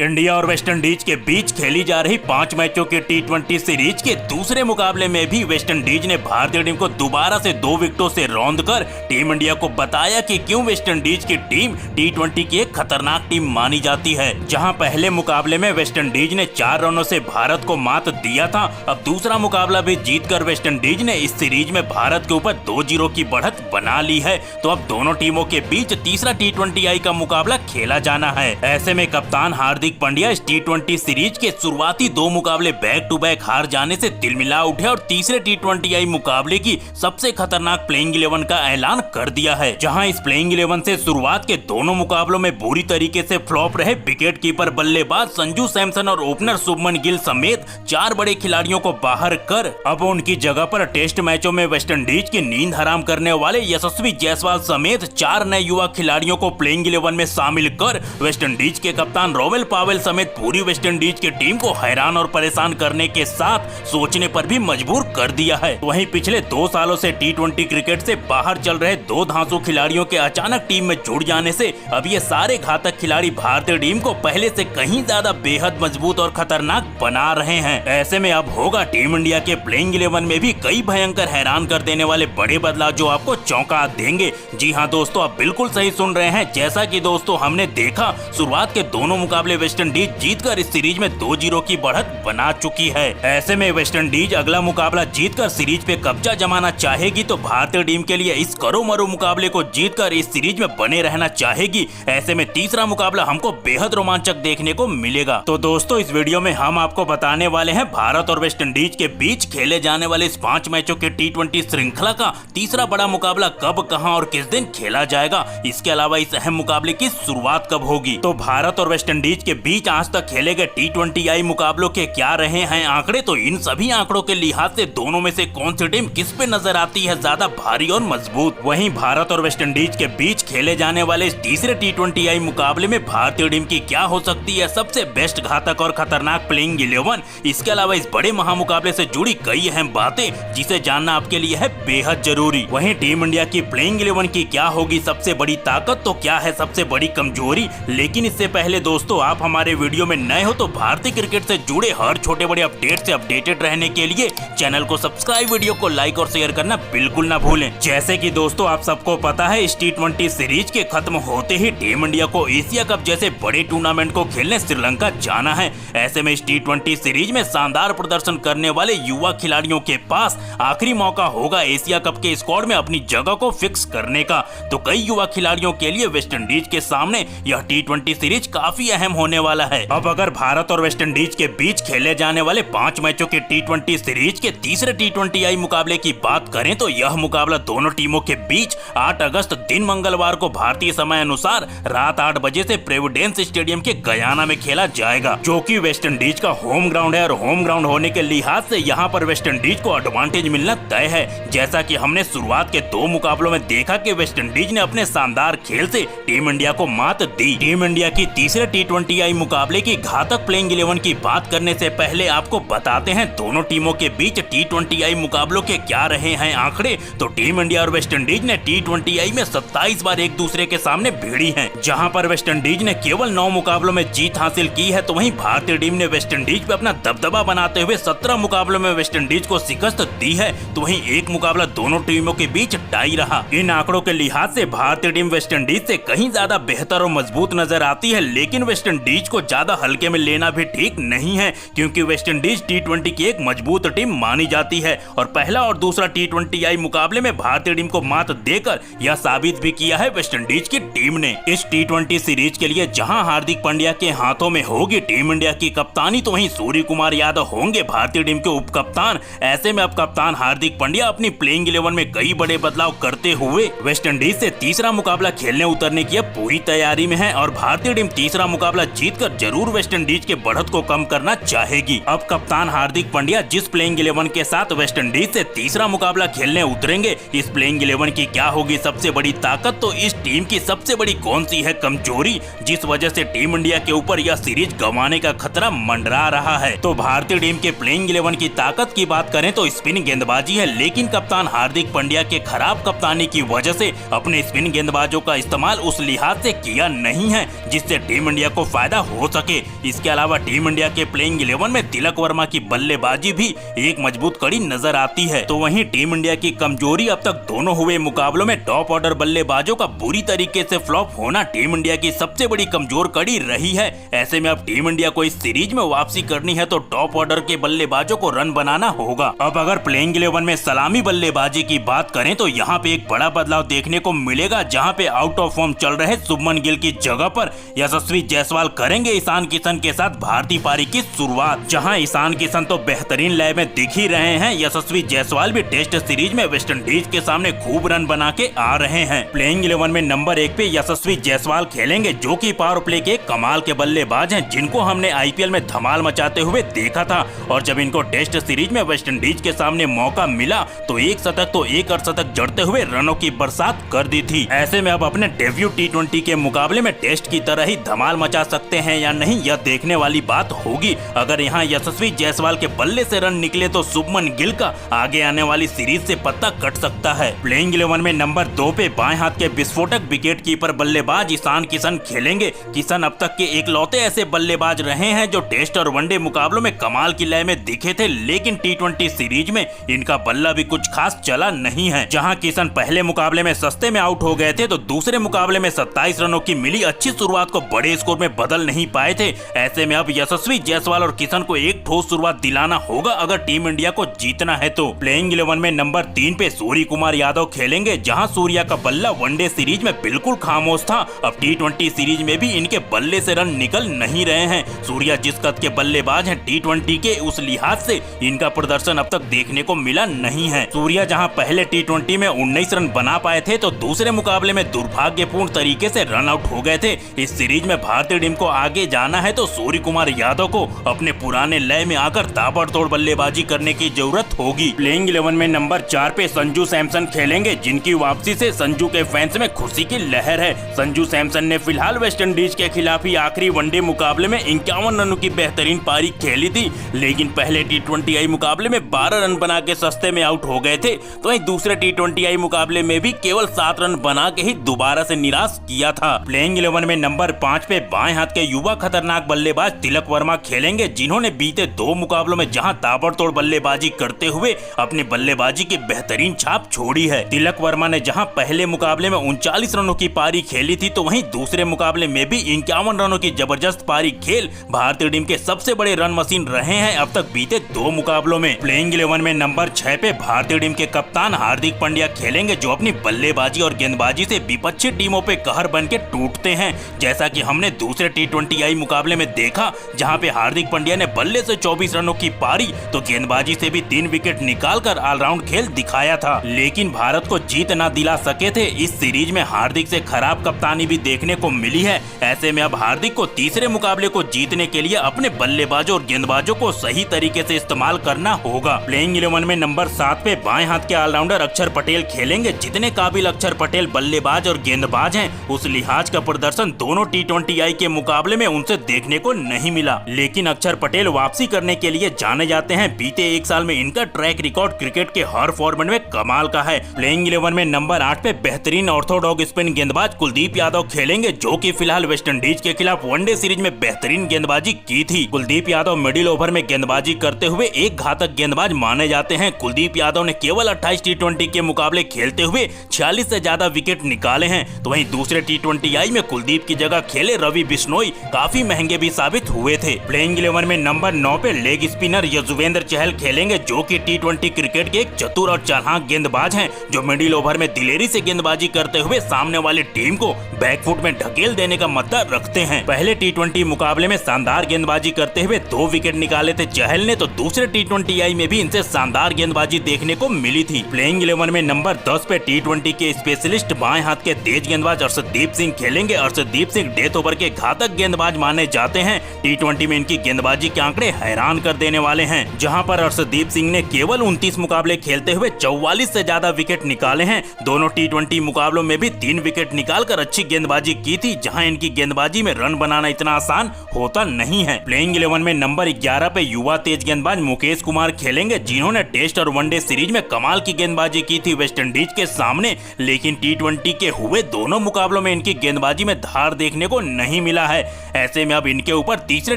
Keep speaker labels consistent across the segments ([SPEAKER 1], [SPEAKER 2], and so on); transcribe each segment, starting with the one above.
[SPEAKER 1] India और West Indies के बीच खेली जा रही 5 मैचों की टी20 सीरीज के दूसरे मुकाबले में भी वेस्टइंडीज ने भारतीय टीम को दोबारा से 2 विकेटों से रौंद कर टीम इंडिया को बताया कि क्यों वेस्टइंडीज की टीम टी20 की एक खतरनाक टीम मानी जाती है। जहां पहले मुकाबले में वेस्टइंडीज ने 4 रनों से भारत को मात दिया था, अब दूसरा मुकाबला भी जीतकर वेस्टइंडीज ने इस सीरीज में भारत के ऊपर 2-0 की बढ़त बना ली है। तो अब दोनों टीमों के बीच तीसरा टी20 का मुकाबला खेला जाना है। ऐसे में कप्तान हार्दिक पांड्या इस टी20 सीरीज के शुरुआती 2 मुकाबले बैक टू बैक हार जाने से तिलमिला उठे और तीसरे टी20 मुकाबले की सबसे खतरनाक प्लेइंग 11 का ऐलान कर दिया है। जहां इस प्लेइंग 11 से शुरुआत के दोनों मुकाबलों में बुरी तरीके से फ्लॉप रहे विकेट कीपर बल्लेबाज संजू सैमसन और ओपनर शुभमन गिल समेत 4 बड़े खिलाड़ियों को बाहर कर अब उनकी जगह पर टेस्ट मैचों में वेस्टइंडीज की नींद हराम करने वाले यशस्वी जायसवाल समेत 4 नए युवा खिलाड़ियों को प्लेइंग 11 में शामिल कर वेस्टइंडीज के कप्तान रोवेल पावेल समेत पूरी वेस्टइंडीज की टीम को हैरान और परेशान करने के साथ सोचने पर भी मजबूर कर दिया है। वहीं पिछले 2 सालों से टी20 क्रिकेट से बाहर चल रहे 2 धांसू खिलाड़ियों के अचानक टीम में जुड़ जाने से अब ये सारे घातक खिलाड़ी भारतीय टीम को पहले से कहीं ज्यादा बेहद मजबूत और खतरनाक बना रहे हैं। ऐसे में अब होगा टीम इंडिया के प्लेइंग 11 में भी कई भयंकर हैरान कर देने वाले बड़े बदलाव जो आपको चौंका देंगे। जी हाँ दोस्तों, आप बिल्कुल सही सुन रहे हैं। जैसा कि दोस्तों हमने देखा, शुरुआत के दोनों मुकाबले वेस्टइंडीज जीतकर इस सीरीज में 2-0 की बढ़त बना चुकी है। ऐसे में वेस्टइंडीज अगला मुकाबला जीतकर सीरीज पे कब्जा जमाना चाहेगी तो भारतीय टीम के लिए इस करो मरो मुकाबले को जीतकर इस सीरीज में बने रहना चाहेगी। ऐसे में तीसरा मुकाबला हमको बेहद रोमांचक देखने को मिलेगा। तो दोस्तों इस वीडियो में हम आपको बताने वाले हैं भारत और वेस्टइंडीज के बीच खेले जाने वाले इस 5 मैचों के टी20 श्रृंखला का तीसरा बड़ा मुकाबला कब, कहां और किस दिन खेला जाएगा। इसके अलावा इस अहम मुकाबले की शुरुआत कब होगी। तो भारत और वेस्टइंडीज के बीच आज तक खेले गए टी20 मुकाबलों के क्या रहे हैं आंकड़े, तो इन सभी आंकड़ों के लिहाज से दोनों में से कौन सी टीम किस पे नजर आती है ज्यादा भारी और मजबूत। वहीं भारत और वेस्टइंडीज के बीच खेले जाने वाले इस तीसरे टी20 मुकाबले में भारतीय टीम की क्या हो सकती है सबसे बेस्ट घातक और खतरनाक प्लेइंग 11। इसके अलावा इस बड़े महामुकाबले से जुड़ी कई अहम बातें जिसे जानना आपके लिए है बेहद जरूरी। वहीं टीम इंडिया की प्लेइंग 11 की क्या होगी सबसे बड़ी ताकत, तो क्या है सबसे बड़ी कमजोरी। लेकिन इससे पहले दोस्तों आप हमारे वीडियो में नए हो तो भारतीय क्रिकेट से जुड़े हर छोटे बड़े अपडेट से अपडेटेड रहने के लिए चैनल को सब्सक्राइब, वीडियो को लाइक और शेयर करना बिल्कुल ना भूलें। जैसे कि दोस्तों आप सबको पता है, इस टी20 सीरीज के खत्म होते ही टीम इंडिया को एशिया कप जैसे बड़े टूर्नामेंट को खेलने श्रीलंका जाना है। ऐसे में इस टी20 सीरीज में शानदार प्रदर्शन करने वाले युवा खिलाड़ियों के पास आखिरी मौका होगा एशिया कप के स्क्वाड में अपनी जगह को फिक्स करने का। तो कई युवा खिलाड़ियों के लिए वेस्टइंडीज के सामने यह टी20 सीरीज काफी अहम होने वाला है। अब अगर भारत और वेस्टइंडीज के बीच खेले जाने वाले 5 मैचों के टी20 सीरीज के तीसरे टी20 मुकाबले की बात करें तो यह मुकाबला दोनों टीमों के बीच 8 अगस्त दिन मंगलवार को भारतीय समय अनुसार रात 8 बजे से प्रेसिडेंस स्टेडियम के गयाना में खेला जाएगा, जो कि वेस्टइंडीज का होम ग्राउंड है। और होम ग्राउंड होने के लिहाज से यहाँ पर वेस्टइंडीज को एडवांटेज मिलना तय है। जैसा कि हमने शुरुआत के 2 मुकाबलों में देखा कि वेस्टइंडीज ने अपने शानदार खेल से टीम इंडिया को मात दी। टीम इंडिया की तीसरे टी20 मुकाबले की घातक प्लेइंग 11 की बात करने से पहले आपको बताते हैं दोनों टीमों के बीच टी20 मुकाबलों के क्या रहे हैं आंकड़े। तो टीम इंडिया और वेस्टइंडीज ने टी20 में 27 बार एक दूसरे के सामने भिड़ी हैं, जहां पर वेस्टइंडीज ने केवल 9 मुकाबलों में जीत हासिल की है। तो वहीं भारतीय टीम ने वेस्टइंडीज पे अपना दबदबा बनाते हुए 17 मुकाबलों में वेस्टइंडीज को शिकस्त दी है। तो वहीं एक मुकाबला दोनों टीमों के बीच टाई रहा। इन आंकड़ों के लिहाज से भारतीय टीम वेस्टइंडीज से कहीं ज्यादा बेहतर और मजबूत नजर आती है, लेकिन वेस्टइंडीज को ज्यादा हल्के में लेना भी ठीक नहीं है, क्योंकि वेस्टइंडीज टी20 की एक मजबूत टीम मानी जाती है और पहला और दूसरा टी20 मुकाबले में भारतीय टीम को मात देकर यह साबित भी किया है वेस्टइंडीज की टीम ने। इस टी20 सीरीज के लिए जहां हार्दिक पांड्या के हाथों में होगी टीम इंडिया की कप्तानी, तो वहीं सूर्य कुमार यादव होंगे भारतीय टीम के उप कप्तान। ऐसे में अब कप्तान हार्दिक पांड्या अपनी प्लेइंग 11 में कई बड़े बदलाव करते हुए वेस्टइंडीज से तीसरा मुकाबला खेलने उतरने की पूरी तैयारी में है और भारतीय टीम तीसरा मुकाबला जीतकर जरूर वेस्टइंडीज के बढ़त को कम करना चाहेगी। अब कप्तान हार्दिक पांड्या जिस प्लेइंग 11 के साथ वेस्टइंडीज से तीसरा मुकाबला खेलने उतरेंगे, इस प्लेइंग 11 की क्या होगी सबसे बड़ी ताकत, तो इस टीम की सबसे बड़ी कौन सी है कमजोरी जिस वजह से टीम इंडिया के ऊपर यह सीरीज गंवाने का खतरा मंडरा रहा है। तो भारतीय टीम के प्लेइंग 11 की ताकत की बात करें तो स्पिन गेंदबाजी है, लेकिन कप्तान हार्दिक पांड्या के खराब कप्तानी की वजह से अपने स्पिन गेंदबाजों का इस्तेमाल उस लिहाज से किया नहीं है जिससे टीम इंडिया को फायदा फायदा हो सके। इसके अलावा टीम इंडिया के प्लेइंग 11 में तिलक वर्मा की बल्लेबाजी भी एक मजबूत कड़ी नजर आती है। तो वहीं टीम इंडिया की कमजोरी अब तक दोनों हुए मुकाबलों में टॉप ऑर्डर बल्लेबाजों का बुरी तरीके से फ्लॉप होना टीम इंडिया की सबसे बड़ी कमजोर कड़ी रही है। ऐसे में अब टीम इंडिया को इस सीरीज में वापसी करनी है तो टॉप ऑर्डर के बल्लेबाजों को रन बनाना होगा। अब अगर प्लेइंग 11 में सलामी बल्लेबाजी की बात करें तो यहाँ पे एक बड़ा बदलाव देखने को मिलेगा, जहाँ पे आउट ऑफ फॉर्म चल रहे शुभमन गिल की जगह पर यशस्वी जायसवाल करेंगे ईशान किशन के साथ भारतीय पारी की शुरुआत। जहां ईशान किशन तो बेहतरीन लय में दिख ही रहे हैं, यशस्वी जायसवाल भी टेस्ट सीरीज में वेस्टइंडीज के सामने खूब रन बना के आ रहे हैं। प्लेइंग 11 में नंबर 1 पे यशस्वी जायसवाल खेलेंगे, जो कि पावर प्ले के कमाल के बल्लेबाज हैं, जिनको हमने आईपीएल में धमाल मचाते हुए देखा था। और जब इनको टेस्ट सीरीज में वेस्टइंडीज के सामने मौका मिला तो एक शतक तो एक अर्धशतक जड़ते हुए रनों की बरसात कर दी थी। ऐसे में अब अपने डेब्यू टी20 के मुकाबले में टेस्ट की तरह ही धमाल मचा सकते हैं या नहीं, यह देखने वाली बात होगी। अगर यहाँ यशस्वी जायसवाल के बल्ले से रन निकले तो शुभमन गिल का आगे आने वाली सीरीज से पत्ता कट सकता है। प्लेइंग 11 में नंबर 2 पे बाएं हाथ के विस्फोटक विकेट कीपर बल्लेबाज ईशान किशन खेलेंगे। किशन अब तक के इकलौते ऐसे बल्लेबाज रहे हैं जो टेस्ट और वनडे मुकाबलों में कमाल की लय में दिखे थे, लेकिन टी20 सीरीज में इनका बल्ला भी कुछ खास चला नहीं है। जहां किशन पहले मुकाबले में सस्ते में आउट हो गए थे तो दूसरे मुकाबले में 27 रनों की मिली अच्छी शुरुआत को बड़े स्कोर में बदल नहीं पाए थे। ऐसे में अब यशस्वी जायसवाल और किशन को एक ठोस शुरुआत दिलाना होगा अगर टीम इंडिया को जीतना है तो। प्लेइंग 11 में नंबर 3 पे सूर्य कुमार यादव खेलेंगे, जहां सूर्या का बल्ला वनडे सीरीज में बिल्कुल खामोश था। अब टी20 सीरीज में भी इनके बल्ले से रन निकल नहीं रहे हैं। सूर्या जिस कद के बल्लेबाज हैं टी20 के, उस लिहाज से इनका प्रदर्शन अब तक देखने को मिला नहीं है। सूर्या जहां पहले टी20 में 19 रन बना पाए थे तो दूसरे मुकाबले में दुर्भाग्यपूर्ण तरीके से रन आउट हो गए थे। इस सीरीज में भारतीय टीम को आगे जाना है तो सूर्य कुमार यादव को अपने पुराने लय में आकर ताबड़तोड़ बल्लेबाजी करने की जरूरत होगी। प्लेइंग 11 में नंबर 4 पे संजू सैमसन खेलेंगे, जिनकी वापसी से संजू के फैंस में खुशी की लहर है। संजू सैमसन ने फिलहाल वेस्टइंडीज के खिलाफ ही आखिरी वनडे मुकाबले में 51 रनों की बेहतरीन पारी खेली थी, लेकिन पहले टी20 मुकाबले में 12 रन बना के सस्ते में आउट हो गए थे। तो वहीं दूसरे टी20 मुकाबले में भी केवल 7 रन बना के ही दोबारा से निराश किया था। प्लेइंग 11 में नंबर 5 पे बाएं हाथ के युवा खतरनाक बल्लेबाज तिलक वर्मा खेलेंगे, जिन्होंने बीते 2 मुकाबलों में जहां ताबड़तोड़ बल्लेबाजी करते हुए अपनी बल्लेबाजी की बेहतरीन छाप छोड़ी है। तिलक वर्मा ने जहां पहले मुकाबले में 39 रनों की पारी खेली थी तो वहीं दूसरे मुकाबले में भी 51 रनों की जबरदस्त पारी खेल भारतीय टीम के सबसे बड़े रन मशीन रहे हैं अब तक बीते 2 मुकाबलों में। प्लेइंग 11 में नंबर 6 पे भारतीय टीम के कप्तान हार्दिक पांड्या खेलेंगे, जो अपनी बल्लेबाजी और गेंदबाजी से विपक्षी टीमों पे कहर बन के टूटते हैं, जैसा कि हमने दूसरे टी20 मुकाबले में देखा, जहां पे हार्दिक पांड्या ने बल्ले से 24 रनों की पारी तो गेंदबाजी से भी 3 विकेट निकालकर ऑलराउंड खेल दिखाया था, लेकिन भारत को जीत न दिला सके थे। इस सीरीज में हार्दिक से खराब कप्तानी भी देखने को मिली है। ऐसे में अब हार्दिक को तीसरे मुकाबले को जीतने के लिए अपने बल्लेबाजों और गेंदबाजों को सही तरीके से इस्तेमाल करना होगा। प्लेइंग 11 में नंबर 7 पे बाएं हाथ के ऑलराउंडर अक्षर पटेल खेलेंगे। जितने काबिल अक्षर पटेल बल्लेबाज और गेंदबाज हैं, उस लिहाज का प्रदर्शन दोनों टी20 के मुकाबले में उनसे देखने को नहीं मिला, लेकिन अक्षर पटेल वापसी करने के लिए जाने जाते हैं। बीते 1 साल में इनका ट्रैक रिकॉर्ड क्रिकेट के हर फॉर्मेट में कमाल का है। प्लेइंग 11 में नंबर 8 पे बेहतरीन ऑर्थोडॉक्स स्पिन गेंदबाज कुलदीप यादव खेलेंगे, जो कि फिलहाल वेस्टइंडीज के खिलाफ वनडे सीरीज में बेहतरीन गेंदबाजी की थी। कुलदीप यादव मिडिल ओवर में गेंदबाजी करते हुए एक घातक गेंदबाज माने जाते हैं। कुलदीप यादव ने केवल 28 टी20 के मुकाबले खेलते हुए 46 से ज्यादा विकेट निकाले हैं। तो वहीं दूसरे टी20 में कुलदीप की जगह खेले रवि बिश्नोई काफी महंगे भी साबित हुए थे। प्लेइंग 11 में नंबर 9 पे लेग स्पिनर यजुवेंद्र चहल खेलेंगे, जो कि टी20 क्रिकेट के एक चतुर और चालाक गेंदबाज हैं, जो मिडिल ओवर में दिलेरी से गेंदबाजी करते हुए सामने वाली टीम को बैकफुट में ढकेल देने का मद्दा रखते हैं। पहले टी20 मुकाबले में शानदार गेंदबाजी करते हुए 2 विकेट निकाले थे चहल ने, तो दूसरे टी20 में भी इनसे शानदार गेंदबाजी देखने को मिली थी। प्लेइंग 11 में नंबर 10 पे टी20 के स्पेशलिस्ट बाएं हाथ के तेज गेंदबाज अर्शदीप सिंह खेलेंगे। अर्शदीप सिंह डेथ ओवर के घातक गेंदबाज माने जाते हैं। टी20 में इनकी गेंदबाजी के आंकड़े हैरान कर देने वाले हैं, जहां पर अर्शदीप सिंह ने केवल 29 मुकाबले खेलते हुए 44 से ज्यादा विकेट निकाले हैं। दोनों टी20 मुकाबलों में भी 3 विकेट निकालकर अच्छी गेंदबाजी की थी, जहां इनकी गेंदबाजी में रन बनाना इतना आसान होता नहीं है। प्लेइंग 11 में नंबर 11 पे युवा तेज गेंदबाज मुकेश कुमार खेलेंगे, जिन्होंने टेस्ट और वनडे सीरीज में कमाल की गेंदबाजी की थी वेस्टइंडीज के सामने, लेकिन टी20 के हुए दोनों मुकाबलों में इनकी गेंदबाजी में धार देखने को नहीं मिला है। है। ऐसे में अब इनके ऊपर तीसरे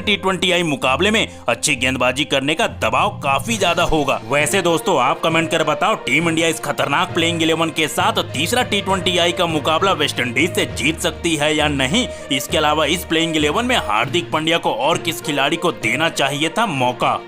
[SPEAKER 1] T20I मुकाबले में अच्छी गेंदबाजी करने का दबाव काफी ज्यादा होगा। वैसे दोस्तों आप कमेंट कर बताओ, टीम इंडिया इस खतरनाक प्लेइंग 11 के साथ तीसरा T20I का मुकाबला वेस्टइंडीज से जीत सकती है या नहीं। इसके अलावा इस प्लेइंग 11 में हार्दिक पांड्या को और किस खिलाड़ी को देना चाहिए था मौका।